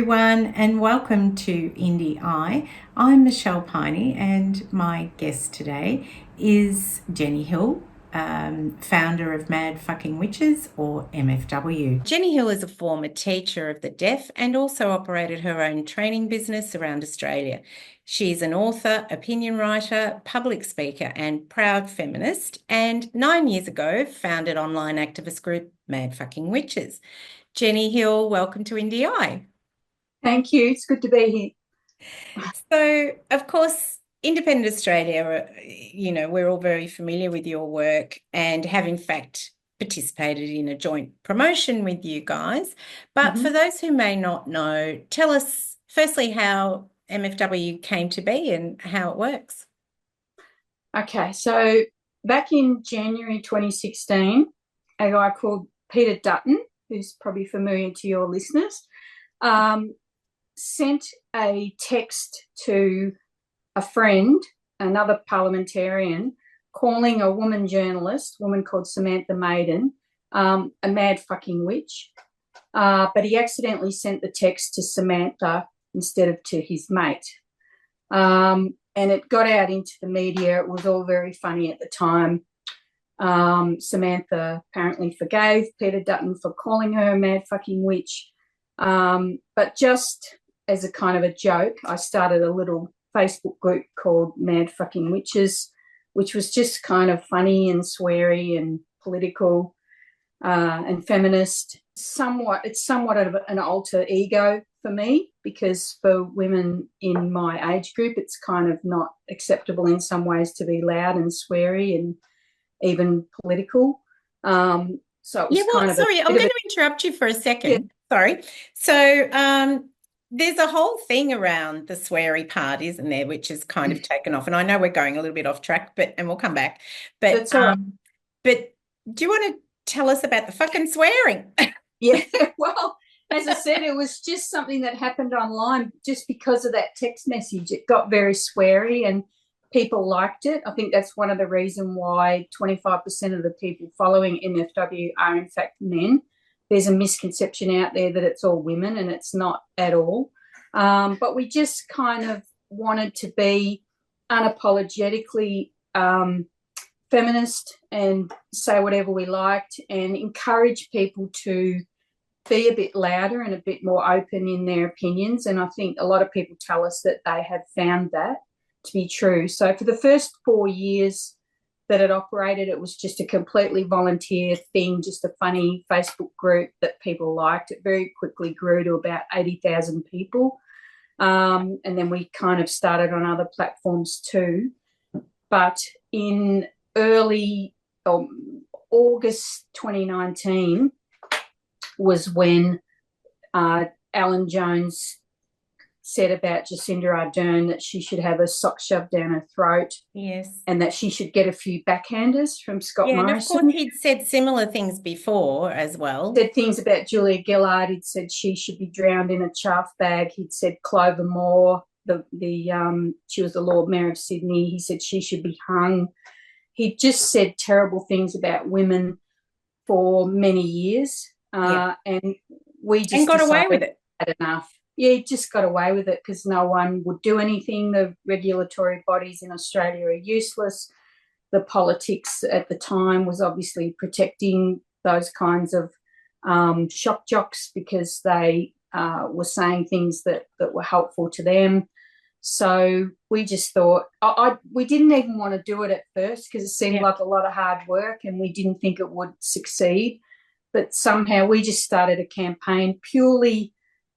everyone, and welcome to Indy Eye. I'm Michelle Piney, and my guest today is Jennie Hill, founder of Mad Fucking Witches, or MFW. Jennie Hill is a former teacher of the deaf and also operated her own training business around Australia. She's an author, opinion writer, public speaker, and proud feminist, and 9 years ago founded online activist group Mad Fucking Witches. Jennie Hill, welcome to Indy Eye. Thank you. It's good to be here. So, of course, Independent Australia, we're all very familiar with your work and have, in fact, participated in a joint promotion with you guys. But for those who may not know, tell us firstly how MFW came to be and how it works. Okay, so back in January 2016, a guy called Peter Dutton, who's probably familiar to your listeners, sent a text to a friend, another parliamentarian, calling a woman journalist, a woman called Samantha Maiden, a mad fucking witch. But he accidentally sent the text to Samantha instead of to his mate. And it got out into the media. It was all very funny at the time. Samantha apparently forgave Peter Dutton for calling her a mad fucking witch. But just as a kind of a joke, I started a little Facebook group called Mad Fucking Witches, which was just kind of funny and sweary and political and feminist. It's somewhat of an alter ego for me, because for women in my age group, it's kind of not acceptable in some ways to be loud and sweary and even political. So it was sorry, I'm going to interrupt you for a second. Yeah. Sorry. So there's a whole thing around the sweary part, isn't there, which is kind of taken off. And I know we're going a little bit off track, and we'll come back. But that's all right. But do you want to tell us about the fucking swearing? Yeah, well, as I said, it was just something that happened online just because of that text message. It got very sweary and people liked it. I think that's one of the reasons why 25% of the people following MFW are in fact men. There's a misconception out there that it's all women, and it's not at all. But we just kind of wanted to be unapologetically feminist and say whatever we liked and encourage people to be a bit louder and a bit more open in their opinions. And I think a lot of people tell us that they have found that to be true. So for the first 4 years that it operated, it was just a completely volunteer thing, just a funny Facebook group that people liked. It very quickly grew to about 80,000 people. And then we kind of started on other platforms too. But in early August 2019 was when Alan Jones said about Jacinda Ardern that she should have a sock shoved down her throat. Yes. And that she should get a few backhanders from Scott Morrison. And of course he'd said similar things before as well. Said things about Julia Gillard. He'd said she should be drowned in a chaff bag. He'd said Clover Moore, she was the Lord Mayor of Sydney. He said she should be hung. He just said terrible things about women for many years. And we just got away with it. Had enough. Yeah, he just got away with it because no one would do anything. The regulatory bodies in Australia are useless. The politics at the time was obviously protecting those kinds of shock jocks because they were saying things that were helpful to them. So we just thought we didn't even want to do it at first because it seemed like a lot of hard work and we didn't think it would succeed. But somehow we just started a campaign purely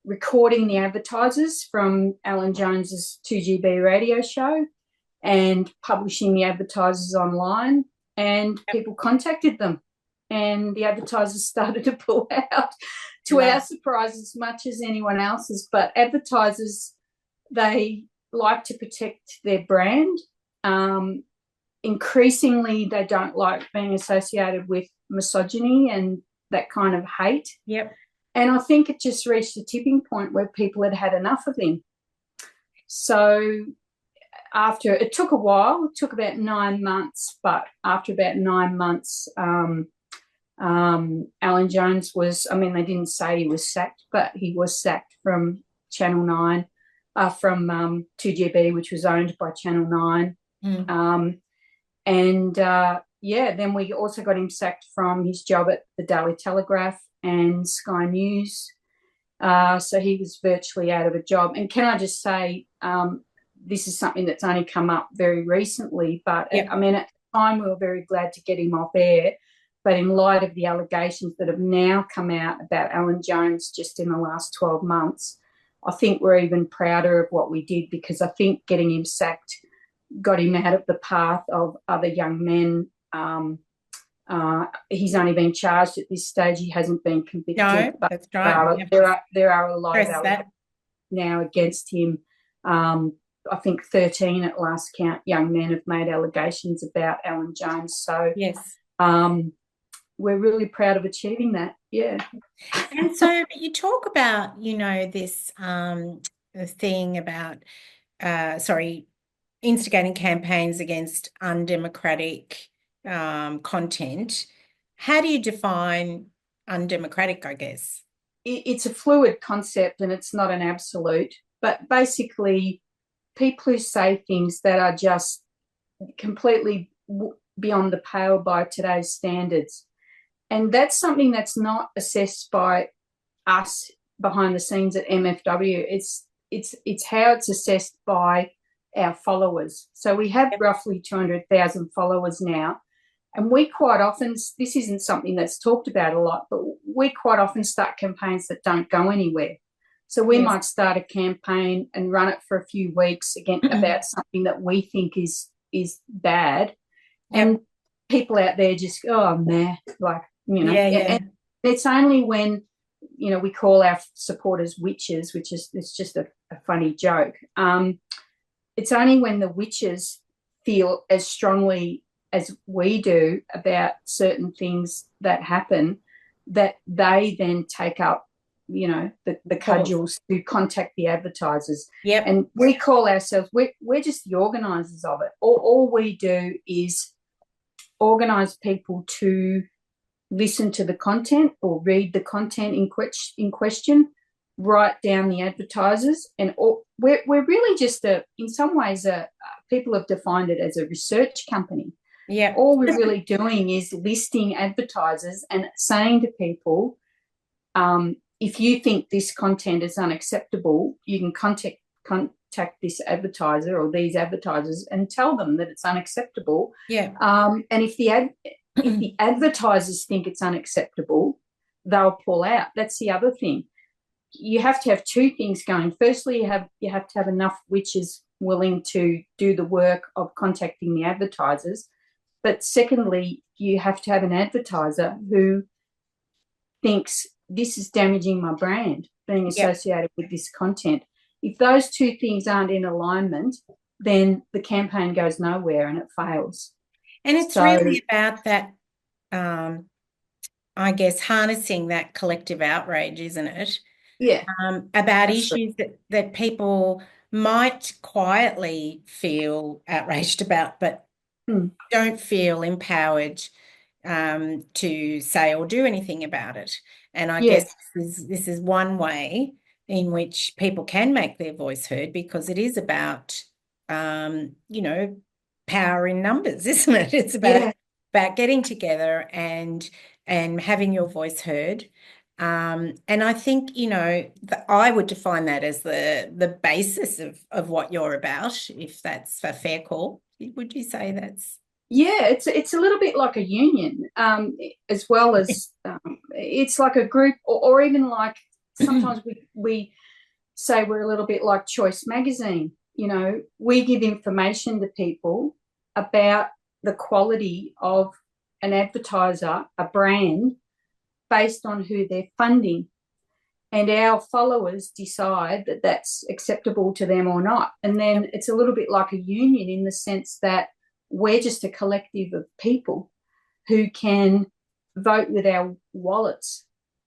recording the advertisers from Alan Jones's 2GB radio show and publishing the advertisers online, and people contacted them and the advertisers started to pull out to our surprise as much as anyone else's. But advertisers, they like to protect their brand. Increasingly, they don't like being associated with misogyny and that kind of hate. Yep. And I think it just reached a tipping point where people had had enough of him. So it took a while, it took about 9 months, but after about 9 months, Alan Jones they didn't say he was sacked, but he was sacked from Channel 9 from 2GB, which was owned by Channel 9. Then we also got him sacked from his job at the Daily Telegraph and Sky News. So he was virtually out of a job. And can I just say, this is something that's only come up very recently, but I mean, at the time we were very glad to get him off air. But in light of the allegations that have now come out about Alan Jones just in the last 12 months, I think we're even prouder of what we did, because I think getting him sacked got him out of the path of other young men. He's only been charged at this stage. He hasn't been convicted. No, but that's right. There are a lot of allegations now against him. I think 13 at last count young men have made allegations about Alan Jones. So yes, we're really proud of achieving that. Yeah. And so you talk about, this thing about, instigating campaigns against undemocratic content. How do you define undemocratic, I guess? It's a fluid concept and it's not an absolute, but basically people who say things that are just completely beyond the pale by today's standards. And that's something that's not assessed by us behind the scenes at MFW. It's how it's assessed by our followers. So we have roughly 200,000 followers now. And we quite often, this isn't something that's talked about a lot, but we quite often start campaigns that don't go anywhere. So we might start a campaign and run it for a few weeks about something that we think is bad. And people out there just go, oh, man, And it's only when, we call our supporters witches, it's just a funny joke. It's only when the witches feel as strongly as we do about certain things that happen that they then take up, the cudgels to contact the advertisers. And we call ourselves, we're just the organisers of it. All we do is organise people to listen to the content or read the content in question, write down the advertisers, and we're really just in some ways people have defined it as a research company. All we're really doing is listing advertisers and saying to people, if you think this content is unacceptable, you can contact this advertiser or these advertisers and tell them that it's unacceptable. And if the advertisers think it's unacceptable, they'll pull out. That's the other thing. You have to have two things going. Firstly, you have to have enough witches willing to do the work of contacting the advertisers. But secondly, you have to have an advertiser who thinks this is damaging my brand, being associated with this content. If those two things aren't in alignment, then the campaign goes nowhere and it fails. And it's really about that, I guess, harnessing that collective outrage, isn't it? About issues that people might quietly feel outraged about, but don't feel empowered to say or do anything about it. And I guess this is one way in which people can make their voice heard, because it is about, power in numbers, isn't it? It's about getting together and having your voice heard. And I think, I would define that as the basis of what you're about, if that's a fair call. Would you say that's? Yeah, it's a little bit like a union, as well as it's like a group, or even like sometimes we say we're a little bit like Choice Magazine. We give information to people about the quality of an advertiser, a brand, based on who they're funding. And our followers decide that that's acceptable to them or not. And then it's a little bit like a union in the sense that we're just a collective of people who can vote with our wallets,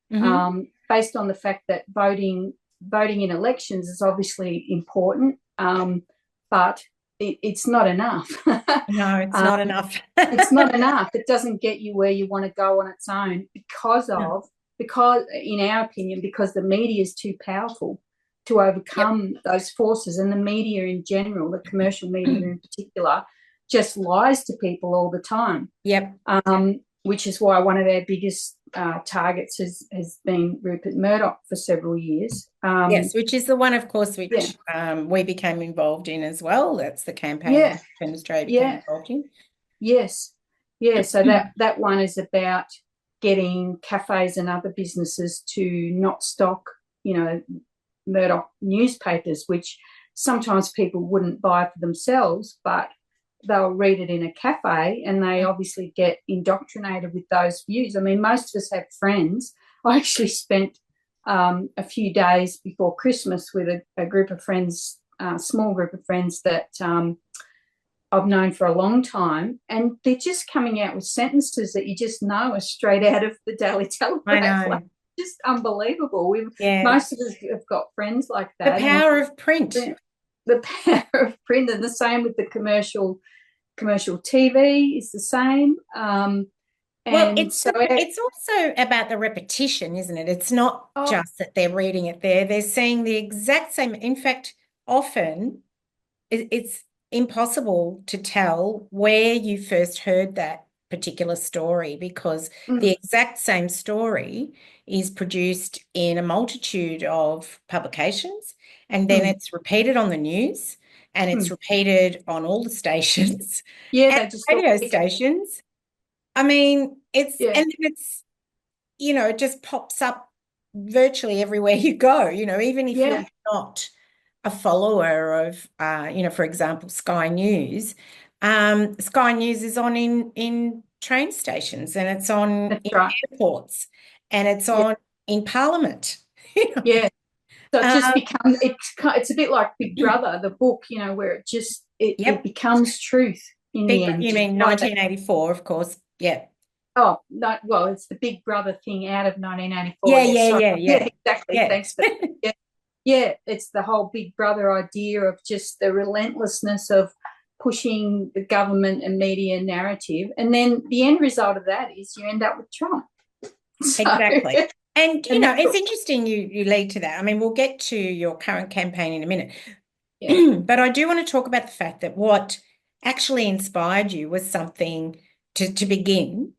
based on the fact that voting in elections is obviously important, but it's not enough. No, it's not enough. It's not enough. It doesn't get you where you want to go on its own because in our opinion, because the media is too powerful to Yep. overcome those forces. And the media in general, the commercial media in particular, just lies to people all the time. Yep. Which is why one of our biggest targets has been Rupert Murdoch for several years. Yes, which is the one, of course, which we became involved in as well. That's the campaign that Independent Australia became involved in. Yes. Yeah, so that one is about getting cafes and other businesses to not stock, Murdoch newspapers, which sometimes people wouldn't buy for themselves, but they'll read it in a cafe and they obviously get indoctrinated with those views. I mean, most of us have friends. I actually spent a few days before Christmas with a group of friends, small group of friends that I've known for a long time, and they're just coming out with sentences that you just know are straight out of the Daily Telegraph. I know. Like, just unbelievable. Most of us have got friends like that. The power of print. The power of print, and the same with the commercial TV is the same. Well, it's also about the repetition, isn't it? It's not just that they're reading it there. They're seeing the exact same. In fact, often it's impossible to tell where you first heard that particular story, because the exact same story is produced in a multitude of publications, and then it's repeated on the news, and it's repeated on all the stations, they just radio stations. I mean, and then it's, it just pops up virtually everywhere you go, even if you're not a follower of, for example, Sky News. Sky News is on in train stations, and it's on in airports, and it's on in Parliament. Yeah. So it just becomes, it's a bit like Big Brother, the book, where it becomes truth in the end. You mean 1984, of course. Yeah. Oh, no, well, it's the Big Brother thing out of 1984. Yeah. Exactly. Yeah. Thanks for that. Yeah, it's the whole Big Brother idea of just the relentlessness of pushing the government and media narrative. And then the end result of that is you end up with Trump. Exactly. And, it's interesting you lead to that. I mean, we'll get to your current campaign in a minute. Yeah. But I do want to talk about the fact that what actually inspired you was something to begin,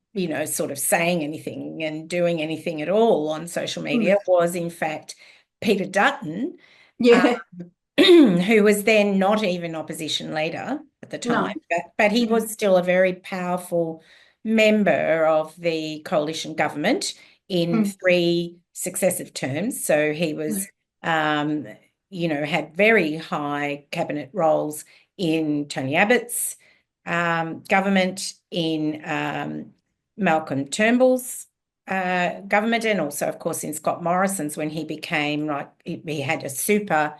sort of saying anything and doing anything at all on social media was, in fact, Peter Dutton, who was then not even opposition leader at the time, but he was still a very powerful member of the coalition government in 3 successive terms. So he was, had very high cabinet roles in Tony Abbott's government, in Malcolm Turnbull's government, and also, of course, in Scott Morrison's, when he became he had a super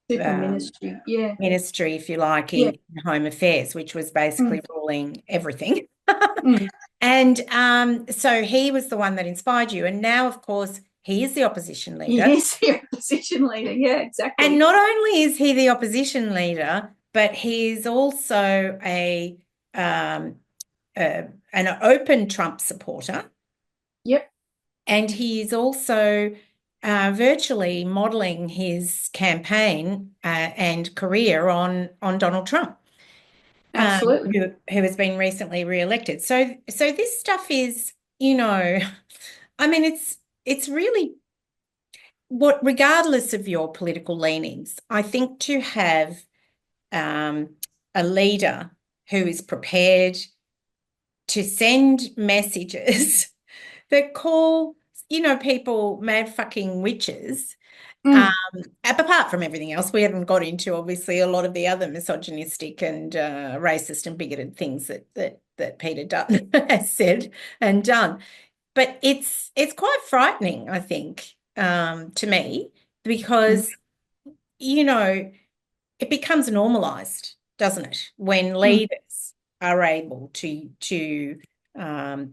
ministry, ministry, if you like, in Home Affairs, which was basically ruling everything. And so he was the one that inspired you. And now, of course, he is the opposition leader. He is the opposition leader, yeah, exactly. And not only is he the opposition leader, but he is also an open Trump supporter. Yep. And he is also virtually modelling his campaign and career on Donald Trump. Absolutely. Who has been recently re-elected. So this stuff is, I mean, it's really regardless of your political leanings, I think to have a leader who is prepared to send messages that call, people mad fucking witches. Apart from everything else, we haven't got into, obviously, a lot of the other misogynistic and racist and bigoted things that Peter Dutton has said and done. But it's quite frightening, I think, to me, because, it becomes normalised, doesn't it, when leaders are able to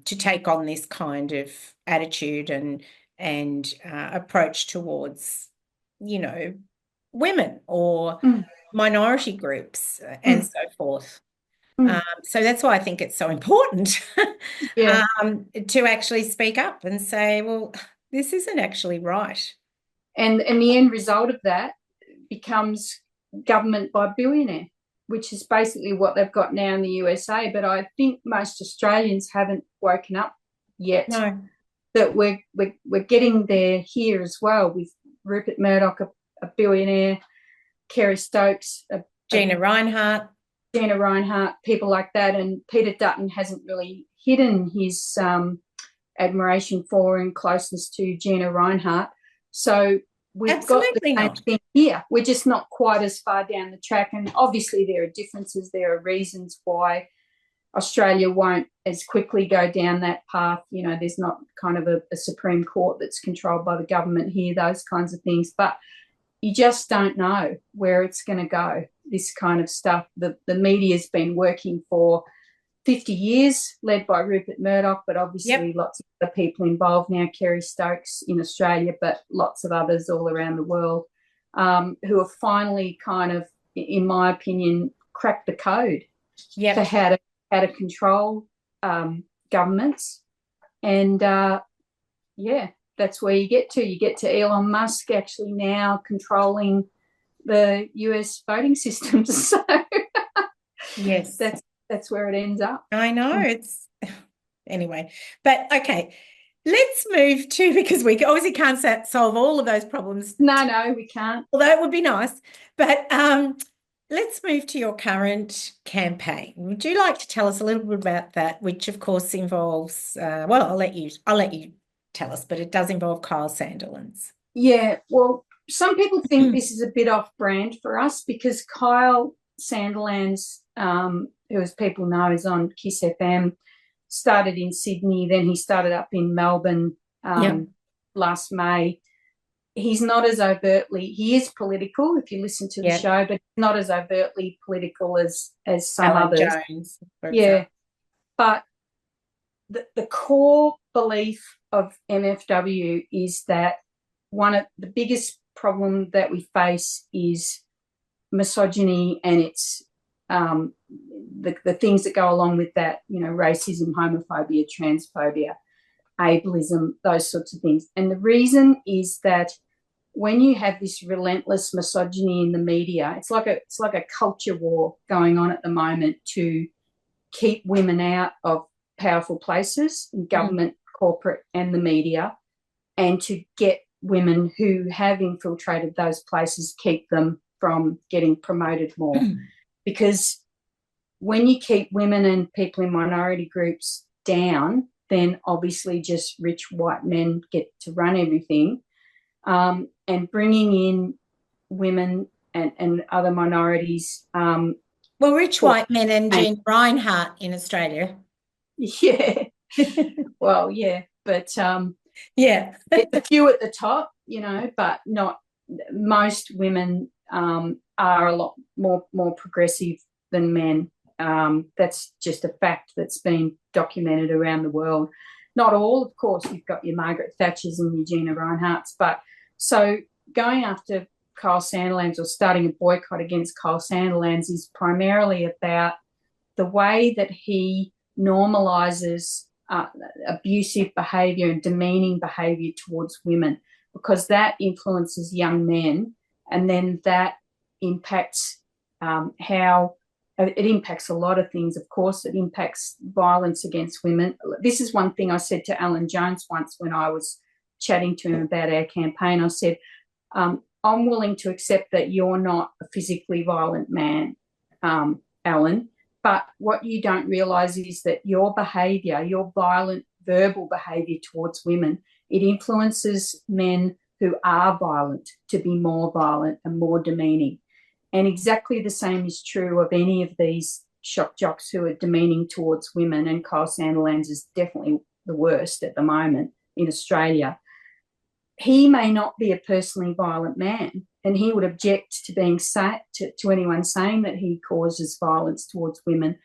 take on this kind of attitude and approach towards, women or minority groups and so forth. So that's why I think it's so important to actually speak up and say, well, this isn't actually right. And the end result of that becomes government by billionaire, which is basically what they've got now in the USA. But I think most Australians haven't woken up yet. No. That we're getting there here as well, with Rupert Murdoch, a billionaire, Kerry Stokes, Gina Reinhart, people like that. And Peter Dutton hasn't really hidden his admiration for and closeness to Gina Reinhart. So we've Absolutely got the same thing here. We're just not quite as far down the track. And obviously there are differences. There are reasons why Australia won't as quickly go down that path. You know, there's not kind of a Supreme Court that's controlled by the government here, those kinds of things. But you just don't know where it's going to go, this kind of stuff. The media's been working for 50 years, led by Rupert Murdoch, but obviously lots of other people involved now, Kerry Stokes in Australia, but lots of others all around the world, who have finally kind of, in my opinion, cracked the code for how to control governments. And, that's where you get to. You get to Elon Musk actually now controlling the US voting system. So yes, that's where it ends up. I know. It's anyway, but okay, let's move to, because we obviously can't solve all of those problems. No, we can't. Although it would be nice. But let's move to your current campaign. Would you like to tell us a little bit about that, which of course involves, well, I'll let you tell us, but it does involve Kyle Sandilands. Yeah, well, some people think this is a bit off brand for us because Kyle Sandilands, who, as people know, is on Kiss FM, started in Sydney, then he started up in Melbourne last May. He's not as overtly, he is political if you listen to the show, but not as overtly political as some Alan others. Jones, but the core belief of MFW is that one of the biggest problem that we face is misogyny and its the things that go along with that, you know, racism, homophobia, transphobia, ableism, those sorts of things. And the reason is that when you have this relentless misogyny in the media, it's like a culture war going on at the moment to keep women out of powerful places in government, corporate, and the media, and to get women who have infiltrated those places, keep them from getting promoted more. Because when you keep women and people in minority groups down, then obviously just rich white men get to run everything. And bringing in women and other minorities. Well, rich white men and Gina Reinhart in Australia. Yeah. Well, yeah. But yeah, it's a few at the top, you know, but not most women are a lot more progressive than men. That's just a fact that's been documented around the world. Not all, of course. You've got your Margaret Thatchers and your Gina Rineharts, but so going after Kyle Sandilands or starting a boycott against Kyle Sandilands is primarily about the way that he normalises abusive behaviour and demeaning behaviour towards women, because that influences young men, and then that impacts how it impacts a lot of things. Of course, it impacts violence against women. This is one thing I said to Alan Jones once when I was chatting to him about our campaign. I said, I'm willing to accept that you're not a physically violent man, Alan, but what you don't realise is that your behaviour, your violent verbal behaviour towards women, it influences men who are violent to be more violent and more demeaning. And exactly the same is true of any of these shock jocks who are demeaning towards women, and Kyle Sandilands is definitely the worst at the moment in Australia. He may not be a personally violent man, and he would object to being to anyone saying that he causes violence towards women,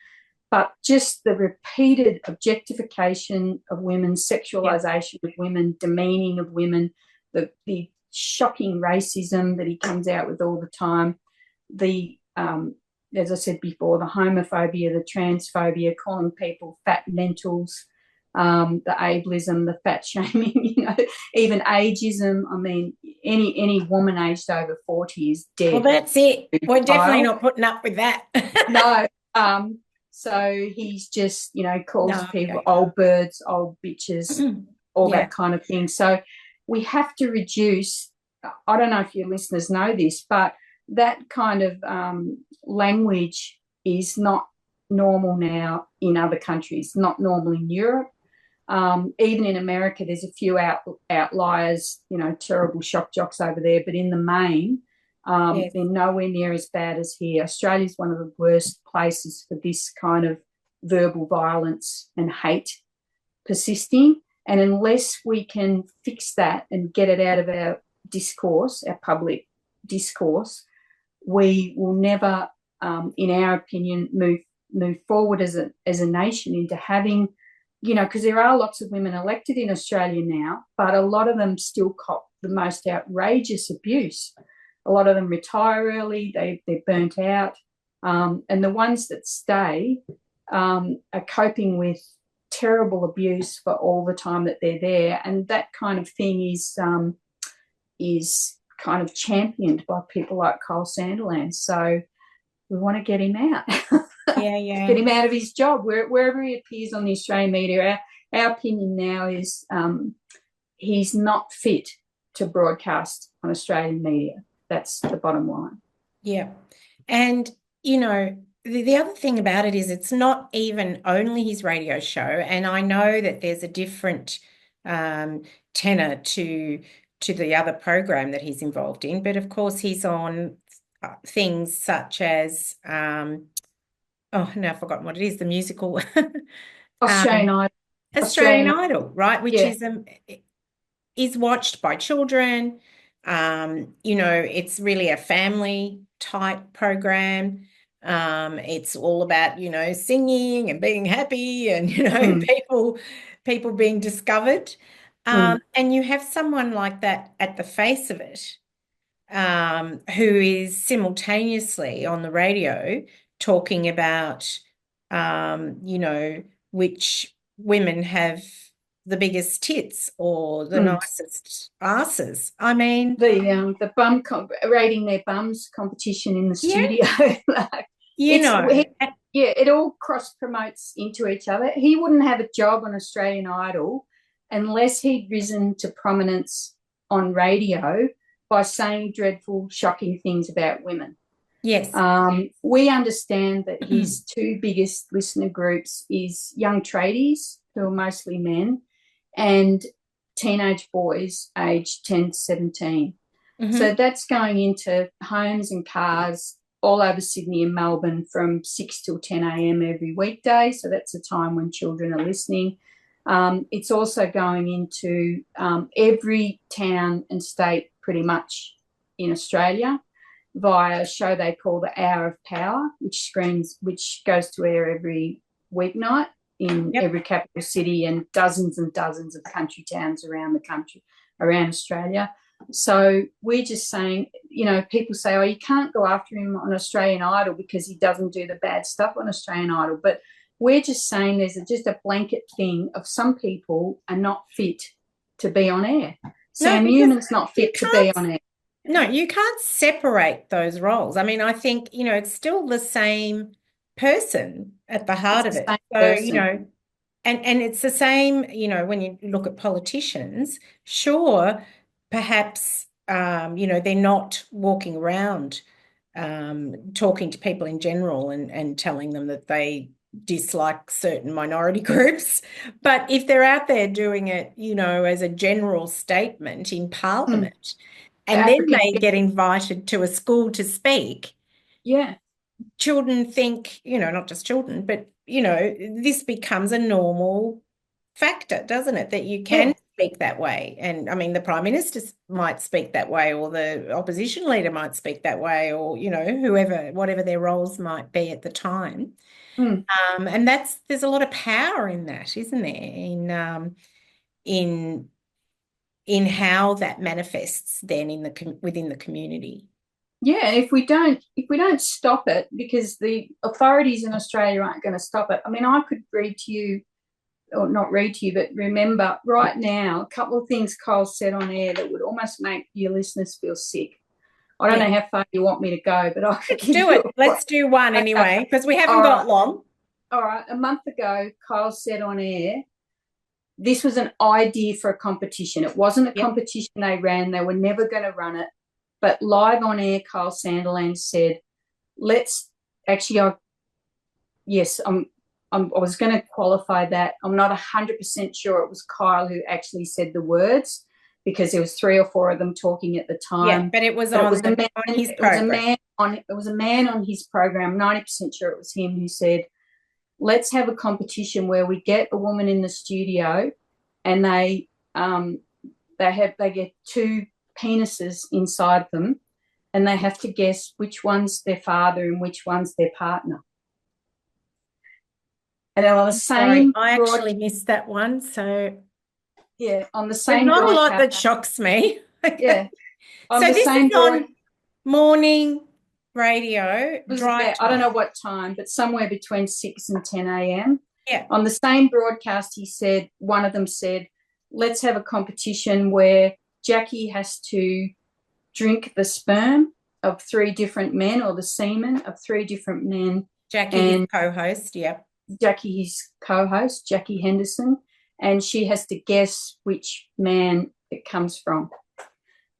but just the repeated objectification of women, sexualisation of women, demeaning of women, the shocking racism that he comes out with all the time, as I said before, the homophobia, the transphobia, calling people fat mentals, the ableism, the fat shaming, even ageism. I mean, any woman aged over 40 is dead. Well, that's it. We're definitely not putting up with that. No. So he's just, calls people old birds, old bitches, all that kind of thing. So we have to reduce. I don't know if your listeners know this, but that kind of language is not normal now in other countries, not normal in Europe. Even in America, there's a few outliers, terrible shock jocks over there, but in the main, they're nowhere near as bad as here. Australia's one of the worst places for this kind of verbal violence and hate persisting. And unless we can fix that and get it out of our discourse, our public discourse, we will never, in our opinion, move forward as a nation into having, because there are lots of women elected in Australia now, but a lot of them still cop the most outrageous abuse. A lot of them retire early, they're burnt out, and the ones that stay are coping with terrible abuse for all the time that they're there, and that kind of thing is kind of championed by people like Kyle Sandilands. So we want to get him out. Get him out of his job wherever he appears on the Australian media. Our opinion now is he's not fit to broadcast on Australian media. That's the bottom line. Yeah. And, the other thing about it is it's not even only his radio show. And I know that there's a different tenor to the other program that he's involved in. But, of course, he's on things such as, now I've forgotten what it is, the musical. Australian Idol. Australian Idol, right, which is watched by children. It's really a family type program. It's all about, singing and being happy and, people being discovered. And you have someone like that at the face of it, who is simultaneously on the radio talking about, which women have the biggest tits or the nicest asses. I mean, the bum rating their bums competition in the studio. It all cross promotes into each other. He wouldn't have a job on Australian Idol unless he'd risen to prominence on radio by saying dreadful, shocking things about women. Yes. We understand that his two biggest listener groups is young tradies, who are mostly men, and teenage boys aged 10 to 17. So that's going into homes and cars all over Sydney and Melbourne from 6 till 10 a.m. every weekday. So that's a time when children are listening. It's also going into every town and state pretty much in Australia via a show they call the Hour of Power, which goes to air every weeknight in every capital city and dozens of country towns around the country, around Australia. So we're just saying, people say, oh, you can't go after him on Australian Idol because he doesn't do the bad stuff on Australian Idol. But we're just saying there's just a blanket thing of some people are not fit to be on air. Sam Newman's not fit to be on air. No, you can't separate those roles. I mean, I think, it's still the same person at the heart of it. So, and it's the same, when you look at politicians, sure, perhaps, they're not walking around talking to people in general and telling them that they dislike certain minority groups. But if they're out there doing it, as a general statement in Parliament, and then they get invited to a school to speak, children think, not just children, but, this becomes a normal factor, doesn't it, that you can speak that way. And, I mean, the Prime Minister might speak that way, or the opposition leader might speak that way, or, whoever, whatever their roles might be at the time. And there's a lot of power in that, isn't there, in how that manifests then within the community. Yeah, if we don't stop it, because the authorities in Australia aren't going to stop it. I mean, I could read to you or not read to you, but remember right now, a couple of things Kyle said on air that would almost make your listeners feel sick. I don't know how far you want me to go, but I could give do you it. Let's do one anyway, because we haven't All got right. long. All right. A month ago, Kyle said on air, this was an idea for a competition. It wasn't a competition they ran. They were never going to run it. But live on air, Kyle Sandilands said, let's actually, I was going to qualify that. I'm not 100% sure it was Kyle who actually said the words, because there was 3 or 4 of them talking at the time. Yeah, but it was on his program. It was a man on his program. 90% sure it was him who said, let's have a competition where we get a woman in the studio and they get 2 penises inside them, and they have to guess which one's their father and which one's their partner. And on the same, I actually missed that one. So yeah, on the same. There's not a lot that shocks me. Yeah. So this is on morning radio. I don't know what time, but somewhere between 6 and 10 a.m. Yeah. On the same broadcast, he said, one of them said, let's have a competition where Jackie has to drink the sperm of 3 different men, or the semen of 3 different men. Jackie, his co-host, yeah. Jackie, his co-host, Jackie Henderson, and she has to guess which man it comes from.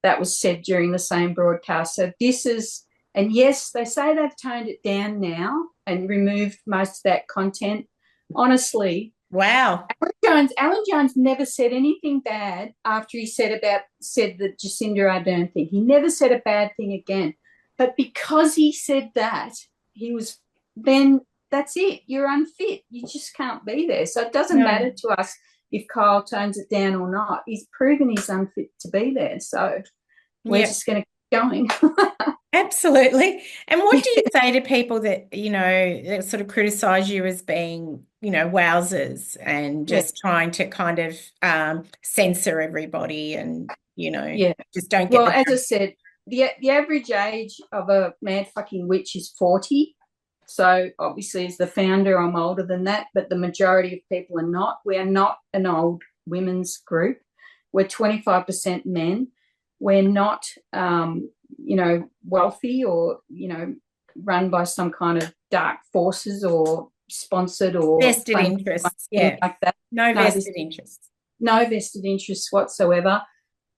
That was said during the same broadcast. So this is, and yes, they say they've toned it down now and removed most of that content. Honestly, wow. Alan Jones never said anything bad after he said the Jacinda Ardern thing. He never said a bad thing again. But because he said that, then that's it. You're unfit. You just can't be there. So it doesn't matter to us if Kyle tones it down or not. He's proven he's unfit to be there. So we're just going to keep going. Absolutely. And what do you say to people that, that sort of criticize you as being, wowsers and just trying to kind of censor everybody and, just don't get. Well, as I said, the average age of a mad fucking witch is 40. So obviously as the founder, I'm older than that, but the majority of people are not. We are not an old women's group. We're 25% men. We're not, wealthy or, run by some kind of dark forces or sponsored or vested interests. Yeah. Like that. No vested interests. No vested interests whatsoever.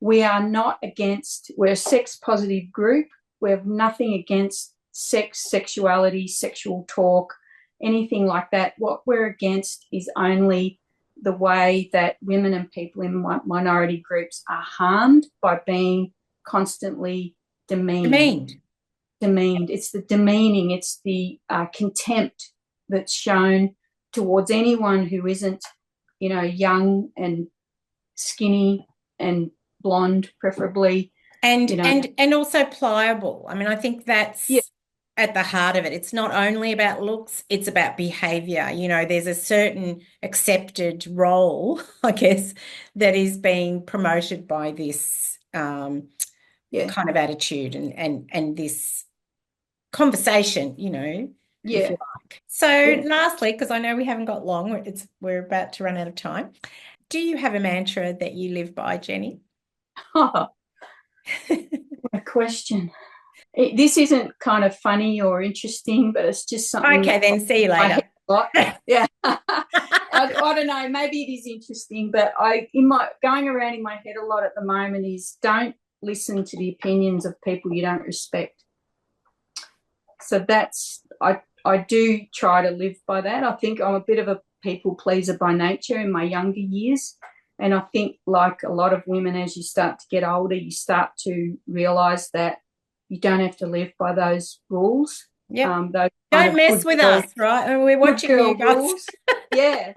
We are not against, we're a sex positive group. We have nothing against sex, sexuality, sexual talk, anything like that. What we're against is only the way that women and people in minority groups are harmed by being constantly demeaned. It's the demeaning, it's the contempt that's shown towards anyone who isn't, young and skinny and blonde, preferably. And also pliable. I mean, I think that's at the heart of it. It's not only about looks, it's about behavior. There's a certain accepted role, I guess, that is being promoted by this kind of attitude and this conversation, if you like. So lastly, because I know we haven't got long, we're about to run out of time. Do you have a mantra that you live by, Jenny? Oh, what a question. This isn't kind of funny or interesting, but it's just something. Okay, then see you later. Yeah. I don't know. Maybe it is interesting, but going around in my head a lot at the moment is don't listen to the opinions of people you don't respect. So I do try to live by that. I think I'm a bit of a people pleaser by nature in my younger years. And I think like a lot of women, as you start to get older, you start to realise that you don't have to live by those rules. Yeah. Don't mess with us, right? We're watching you guys. Yeah.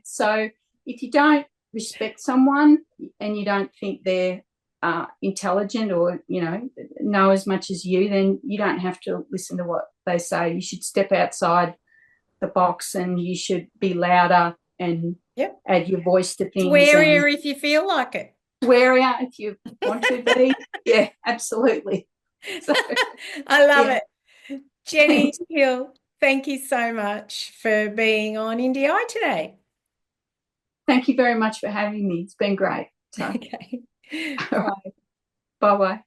So if you don't respect someone and you don't think they're intelligent or, know as much as you, then you don't have to listen to what they say. You should step outside the box and you should be louder and add your voice to things. Swearier if you feel like it. Swearier if you want to be. Yeah, absolutely. So, I love it. Jennie Hill, thank you so much for being on Indy Eye today. Thank you very much for having me. It's been great. So, Okay. bye bye.